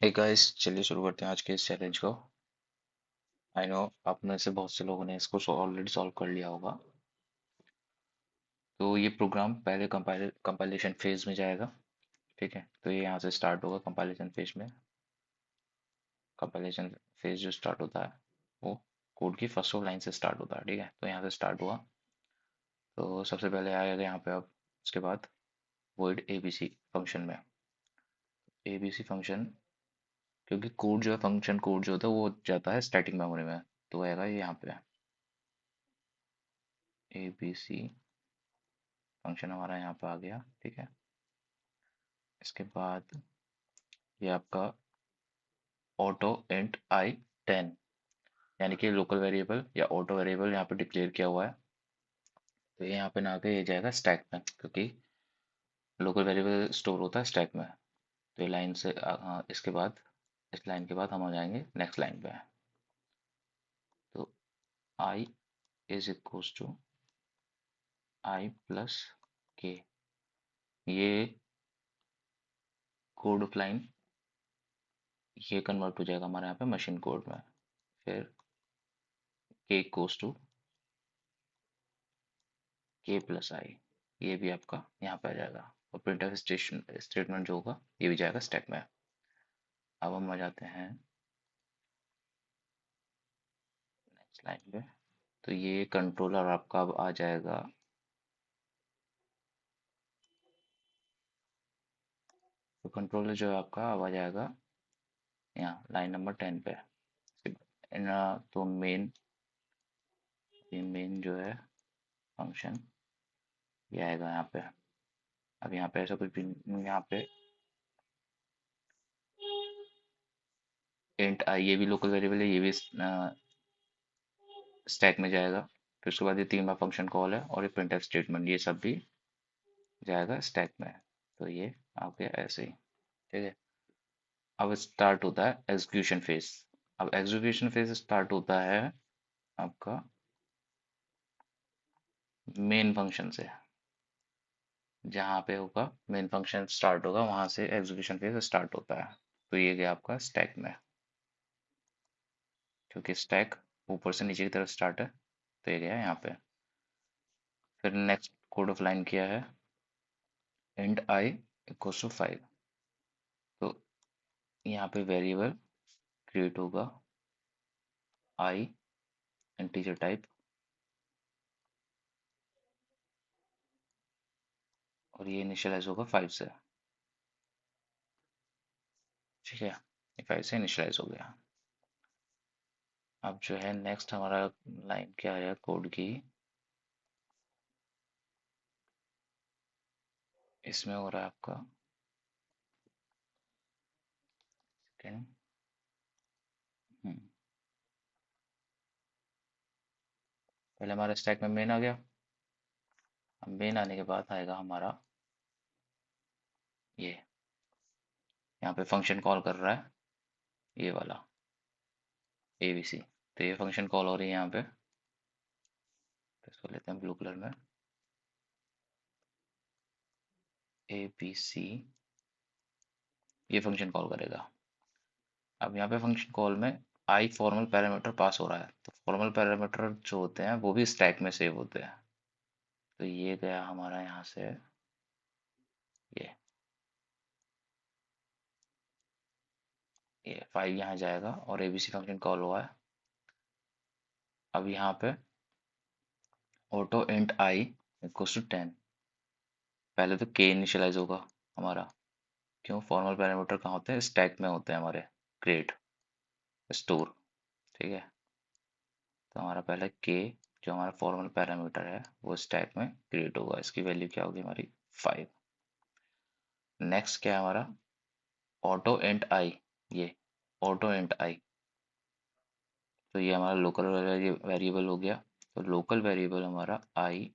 Hey guys, चलिए शुरू करते हैं आज के इस चैलेंज को। आई नो आप में से बहुत से लोगों ने इसको ऑलरेडी सॉल्व कर लिया होगा। तो ये प्रोग्राम पहले कंपाइलेशन फेज में जाएगा। ठीक है, तो ये यहाँ से स्टार्ट होगा कंपाइलेशन फेज में। कंपाइलेशन फेज जो स्टार्ट होता है वो कोड की फर्स्ट ऑफ लाइन से स्टार्ट होता है। ठीक है, तो यहाँ से स्टार्ट हुआ। तो सबसे पहले आएगा यहाँ पे। अब उसके बाद वॉइड एबीसी फंक्शन में एबीसी फंक्शन, क्योंकि कोड जो है फंक्शन कोड जो होता है वो जाता है स्टैटिक मेमोरी में। तो आएगा ये यहाँ पे एबीसी फंक्शन हमारा यहाँ पे आ गया। ठीक है, इसके बाद ये आपका ऑटो इंट आई 10, यानी कि लोकल वेरिएबल या ऑटो वेरिएबल यहाँ पे डिक्लेयर किया हुआ है। तो ये यहाँ पे ना आके ये जाएगा स्टैक में, क्योंकि लोकल वेरिएबल स्टोर होता है स्टैक में। तो ये लाइन से इसके बाद इस लाइन के बाद हम आ जाएंगे नेक्स्ट लाइन पे। तो i is equals to i plus k, ये कोड ऑफ लाइन ये कन्वर्ट हो जाएगा हमारे यहाँ पे मशीन कोड में। फिर के इक्वल्स टू के प्लस आई, ये भी आपका यहाँ पे आ जाएगा। और प्रिंटफ स्टेटमेंट जो होगा ये भी जाएगा स्टैक में। अब हम आ जाते हैं नेक्स्ट लाइन पे। तो ये कंट्रोलर आपका अब आ जाएगा। तो कंट्रोलर जो है आपका अब आ जाएगा यहाँ लाइन नंबर 10 पे। तो मेन जो है फंक्शन ये आएगा यहाँ पे। अब यहाँ पे ऐसा कुछ भी यहाँ पे इंट आई, ये भी लोकल वेरिएबल है, ये भी स्टैक में जाएगा। फिर उसके बाद ये 3 बार फंक्शन कॉल है और ये प्रिंटफ स्टेटमेंट, ये सब भी जाएगा स्टैक में। तो ये आ गया ऐसे ही। ठीक है, अब स्टार्ट होता है एग्जीक्यूशन फेज। अब एग्जीक्यूशन फेज स्टार्ट होता है आपका मेन फंक्शन से। जहाँ पे होगा मेन फंक्शन स्टार्ट होगा वहां से एग्जीक्यूशन फेज स्टार्ट होता है। तो ये गया आपका स्टैक में, क्योंकि स्टैक ऊपर से नीचे की तरफ स्टार्ट है। तो ये गया यहाँ पे। फिर नेक्स्ट कोड ऑफ लाइन किया है इंट आई इक्वल्स टू 5। तो यहाँ पे वेरिएबल क्रिएट होगा आई इंटीजर टाइप, और ये इनिशियलाइज होगा 5 से। ठीक है, ये 5 से इनिशियलाइज हो गया। अब जो है नेक्स्ट हमारा लाइन क्या है कोड की, इसमें हो रहा है आपका सेकेंड। पहले हमारा स्टैक में मेन आ गया। अब मेन आने के बाद आएगा हमारा ये, यहाँ पे फंक्शन कॉल कर रहा है ये वाला एबीसी। तो ये फंक्शन कॉल हो रही है यहाँ पे। तो इसको लेते हैं ब्लू कलर में, एबीसी, ये फंक्शन कॉल करेगा। अब यहाँ पे फंक्शन कॉल में आई फॉर्मल पैरामीटर पास हो रहा है। तो फॉर्मल पैरामीटर जो होते हैं वो भी स्टैक में सेव होते हैं। तो ये गया हमारा यहाँ से ये ये 5 यहाँ जाएगा और एबीसी फंक्शन कॉल हुआ है। अब यहाँ पे auto int I equals to 10। पहले तो के इनिशियलाइज होगा हमारा। क्यों? फॉर्मल पैरामीटर कहाँ होते हैं? स्टैक में होते हैं हमारे, क्रिएट, स्टोर। ठीक है, तो हमारा पहले के जो हमारा फॉर्मल पैरामीटर है वो स्टैक में क्रिएट होगा। इसकी वैल्यू क्या होगी हमारी? 5। नेक्स्ट क्या है हमारा? ऑटो इंट आई, ये ऑटो इंट आई। तो ये हमारा लोकल वेरिएबल हो गया। तो लोकल वेरिएबल हमारा आई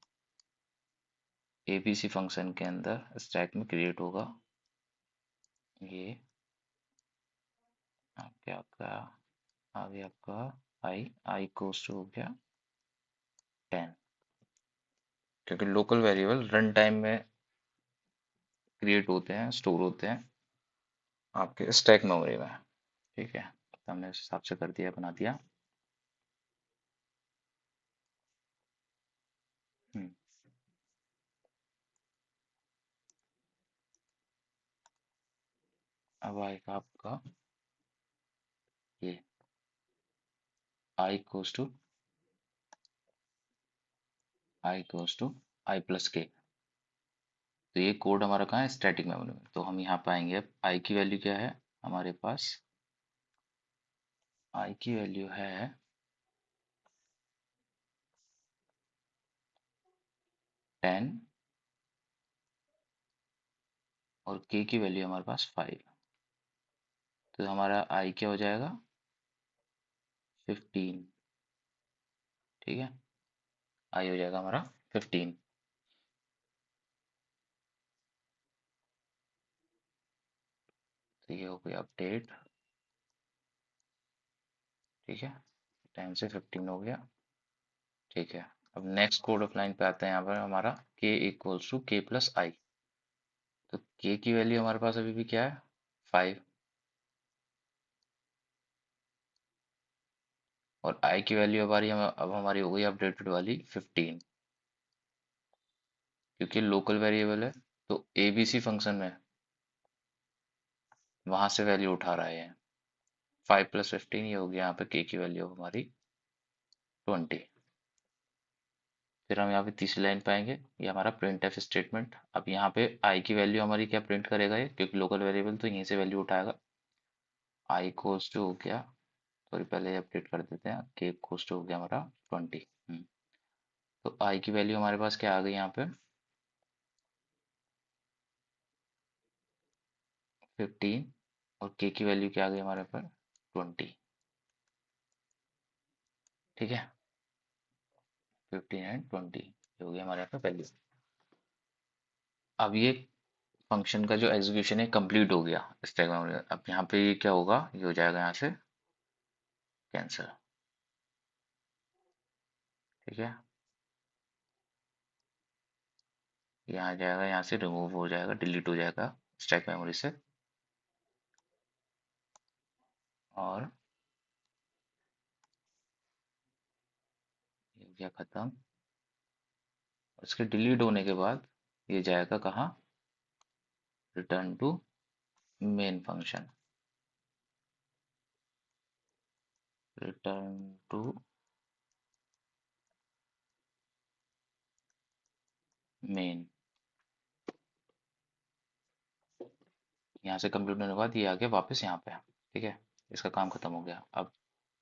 एबीसी फंक्शन के अंदर स्टैक में क्रिएट होगा। ये क्या आपका आ गया आपका आई आई कोस्ट हो गया 10, क्योंकि लोकल वेरिएबल रन टाइम में क्रिएट होते हैं, स्टोर होते हैं आपके स्टैक मेमोरी में। ठीक है, तो हमने उस हिसाब से कर दिया, बना दिया। हम्म, अब आएगा आपका ये आई प्लस के। तो ये कोड हमारा कहाँ है, स्टैटिक मेमोरी में। तो हम यहाँ पाएंगे अब आई की वैल्यू क्या है हमारे पास। आई की वैल्यू है 10 और के की वैल्यू हमारे पास 5। तो हमारा आई क्या हो जाएगा, 15। ठीक है, आई हो जाएगा हमारा 15। तो ये हो गया अपडेट। ठीक है, 10 से 15 हो गया। ठीक है, अब नेक्स्ट कोड ऑफ लाइन पे आते हैं। यहाँ पर हमारा k इक्वल्स टू के प्लस आई। तो k की वैल्यू हमारे पास अभी भी क्या है, 5। और i की वैल्यू हमारी अब हमारी हो गई अपडेटेड वाली 15, क्योंकि लोकल वेरिएबल है। तो abc फंक्शन में वहां से वैल्यू उठा रहे हैं। 5 प्लस 15 ये हो गया यहाँ पे k की वैल्यू हमारी 20। फिर हम यहाँ पे तीसरी लाइन पाएंगे, ये हमारा प्रिंट एफ स्टेटमेंट। अब यहाँ पे i की वैल्यू हमारी क्या प्रिंट करेगा ये, क्योंकि लोकल वेरिएबल तो यहीं से वैल्यू उठाएगा। i कोस टू हो गया, सॉरी पहले अपडेट कर देते हैं, k कोस टू हो गया हमारा 20। तो i की वैल्यू हमारे पास क्या आ गई यहाँ पे, 15। और k की वैल्यू क्या आ गई हमारे पास, 20। ठीक है, 15 एंड 20 ये हो गया हमारे यहाँ पे वैल्यू। अब ये फंक्शन का जो एग्जीक्यूशन है कंप्लीट हो गया स्टैक मेमोरी में। अब यहाँ पे ये क्या होगा, ये हो जाएगा यहाँ से कैंसिल। ठीक है, यहाँ आ जाएगा, यहाँ से रिमूव हो जाएगा, डिलीट हो जाएगा स्टैक मेमोरी से। और ये हो गया खत्म। उसके डिलीट होने के बाद ये जाएगा कहाँ, return to main function. Return to main. यहाँ से कंप्लीट होने के बाद ये आ गया वापस यहाँ पे। ठीक है, इसका काम खत्म हो गया। अब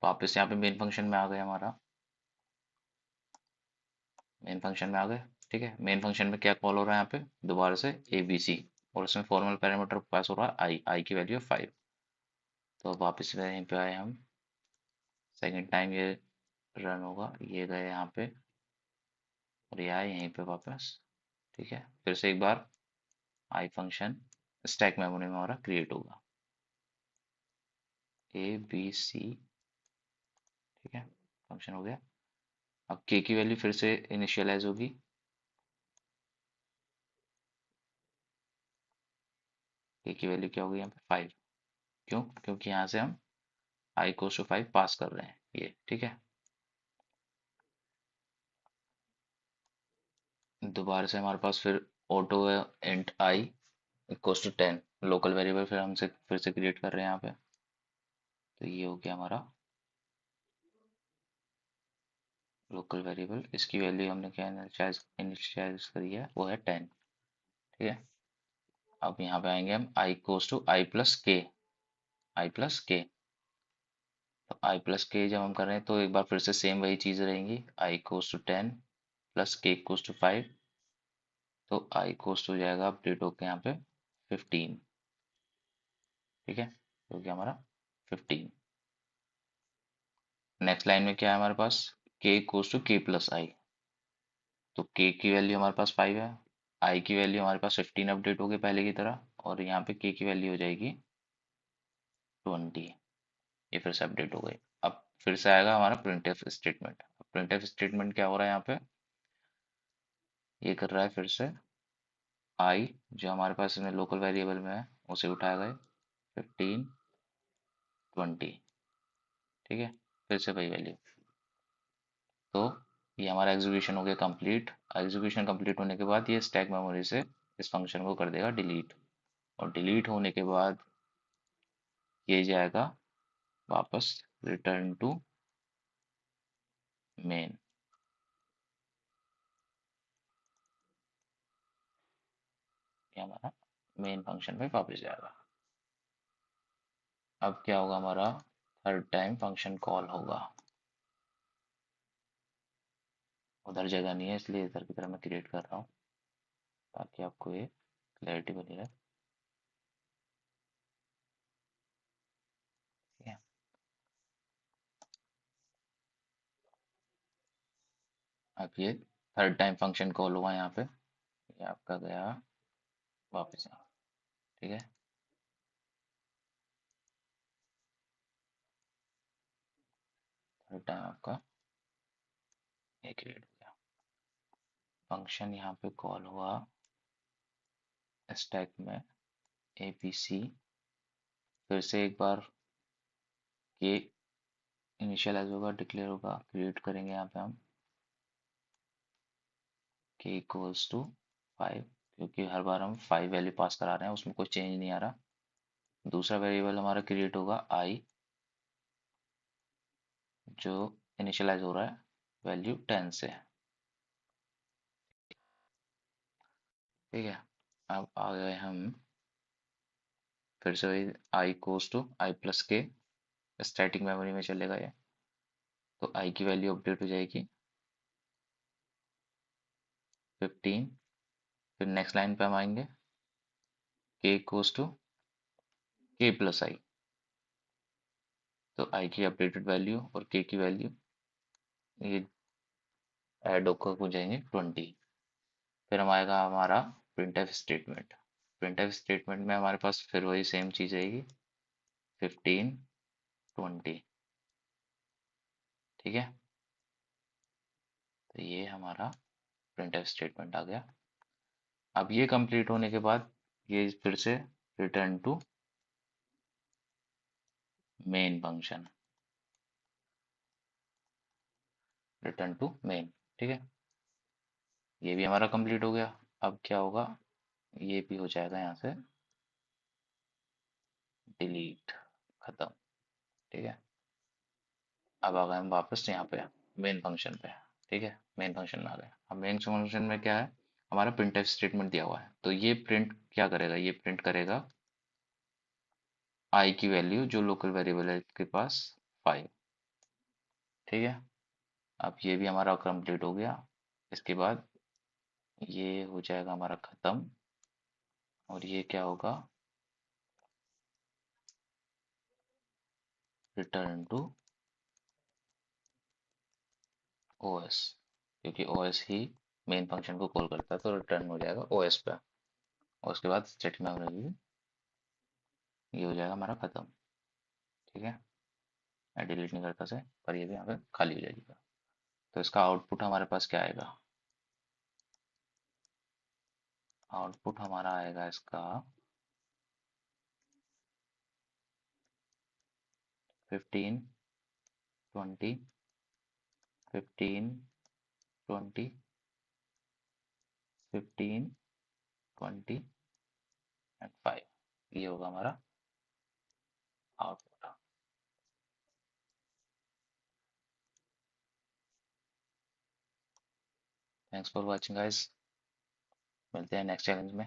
वापस यहाँ पे मेन फंक्शन में आ गया हमारा, मेन फंक्शन में आ गए। ठीक है, मेन फंक्शन में क्या कॉल हो रहा है यहाँ पे, दोबारा से ए बी सी। और उसमें फॉर्मल पैरामीटर पास हो रहा है आई की वैल्यू है 5। तो अब वापस से यहीं पे आए हम, सेकेंड टाइम ये रन होगा, ये गए यहाँ पे और ये आए यहीं पे वापस। ठीक है, फिर से एक बार आई फंक्शन स्टैक मेमोरी में हमारा क्रिएट होगा, ए बी सी। ठीक है, फंक्शन हो गया। अब के की वैल्यू फिर से इनिशियलाइज होगी। के की वैल्यू क्या होगी यहाँ पे, 5। क्यों, क्योंकि यहाँ से हम आई कोस टू 5 पास कर रहे हैं ये। ठीक है, दोबारा से हमारे पास फिर auto int I equals to 10, local variable फिर हमसे फिर से क्रिएट कर रहे हैं यहाँ पे। तो ये हो गया हमारा लोकल वेरिएबल, इसकी वैल्यू हमने क्या इनिशियलाइज करी है, वो है 10। ठीक है, अब यहाँ पे आएंगे हम आई इक्वल्स टू आई प्लस के। आई प्लस के, तो आई प्लस के जब हम कर रहे हैं तो एक बार फिर से सेम वही चीज़ रहेंगी, आई इक्वल्स टू 10 प्लस के इक्वल्स टू 5। तो आई इक्वल्स टू हो जाएगा अपडेट होकर यहाँ पे 15। ठीक है, तो क्या हमारा 15। नेक्स्ट लाइन में क्या है हमारे पास, k इक्वल्स टू के प्लस आई। तो k की वैल्यू हमारे पास 5 है, i की वैल्यू हमारे पास 15 अपडेट हो गई पहले की तरह, और यहाँ पे k की वैल्यू हो जाएगी 20। ये फिर से अपडेट हो गई। अब फिर से आएगा हमारा प्रिंटफ स्टेटमेंट। प्रिंटफ स्टेटमेंट क्या हो रहा है यहाँ पे, ये कर रहा है फिर से i जो हमारे पास इसमें लोकल वेरिएबल में है उसे उठाया गया, 15, 20। ठीक है, फिर से वही वैल्यू। तो ये हमारा एग्जीक्यूशन हो गया कंप्लीट। एग्जीक्यूशन कंप्लीट होने के बाद ये स्टैक मेमोरी से इस फंक्शन को कर देगा डिलीट, और डिलीट होने के बाद ये जाएगा वापस रिटर्न टू मेन। ये हमारा मेन फंक्शन में वापस जाएगा। अब क्या होगा, हमारा थर्ड टाइम फंक्शन कॉल होगा। उधर जगह नहीं है इसलिए इधर की तरह मैं क्रिएट कर रहा हूँ ताकि आपको ये क्लैरिटी बनी रहे। ठीक है, अब ये थर्ड टाइम फंक्शन कॉल हुआ यहाँ पे, ये आपका गया वापस यहाँ। ठीक है, थर्ड टाइम आपका ये क्रिएट हो गया। फंक्शन यहाँ पे कॉल हुआ स्टैक में abc, फिर से एक बार के इनिशियलाइज होगा, डिक्लेयर होगा, क्रिएट करेंगे यहाँ पे हम k इक्वल्स टू 5, क्योंकि हर बार हम 5 वैल्यू पास करा रहे हैं, उसमें कोई चेंज नहीं आ रहा। दूसरा वेरिएबल हमारा क्रिएट होगा i, जो इनिशियलाइज हो रहा है वैल्यू 10 से। ठीक है, अब आ गए हम फिर से वही i equals to i plus K, static memory में चलेगा ये, तो i की वैल्यू अपडेट हो जाएगी 15। फिर नेक्स्ट लाइन पे हम आएंगे k equals to k plus i, तो i की अपडेटेड वैल्यू और k की वैल्यू ये ऐड होकर हो जाएंगे 20। फिर हम आएगा हमारा printf स्टेटमेंट। printf स्टेटमेंट में हमारे पास फिर वही सेम चीज़ रहेगी 15, 20। ठीक है, तो ये हमारा printf स्टेटमेंट आ गया। अब ये कंप्लीट होने के बाद ये फिर से return to main function, return to main. ठीक है, ये भी हमारा कंप्लीट हो गया। अब क्या होगा, ये भी हो जाएगा यहाँ से डिलीट, खत्म। ठीक है, अब आ गए हम वापस यहाँ पे मेन फंक्शन पे। ठीक है, मेन फंक्शन में आ गए। अब मेन फंक्शन में क्या है, हमारा प्रिंटफ स्टेटमेंट दिया हुआ है, तो ये प्रिंट क्या करेगा, ये प्रिंट करेगा आई की वैल्यू जो लोकल वेरिएबल है इसके पास 5। ठीक है, अब ये भी हमारा कंप्लीट हो गया। इसके बाद ये हो जाएगा हमारा खत्म, और ये क्या होगा, रिटर्न टू ओएस, क्योंकि ओएस ही मेन फंक्शन को कॉल करता है, तो रिटर्न हो जाएगा ओएस पे। और उसके बाद स्टैटिक मेमोरी ये हो जाएगा हमारा खत्म। ठीक है, मैं डिलीट नहीं करता से, पर ये भी यहाँ पे खाली हो जाएगा। तो इसका आउटपुट हमारे पास क्या आएगा, आउटपुट हमारा आएगा इसका 15, 20, 15, 20, 15, 20 एंड 5। ये होगा हमारा output. Thanks for watching guys, मिलते हैं नेक्स्ट चैलेंज में।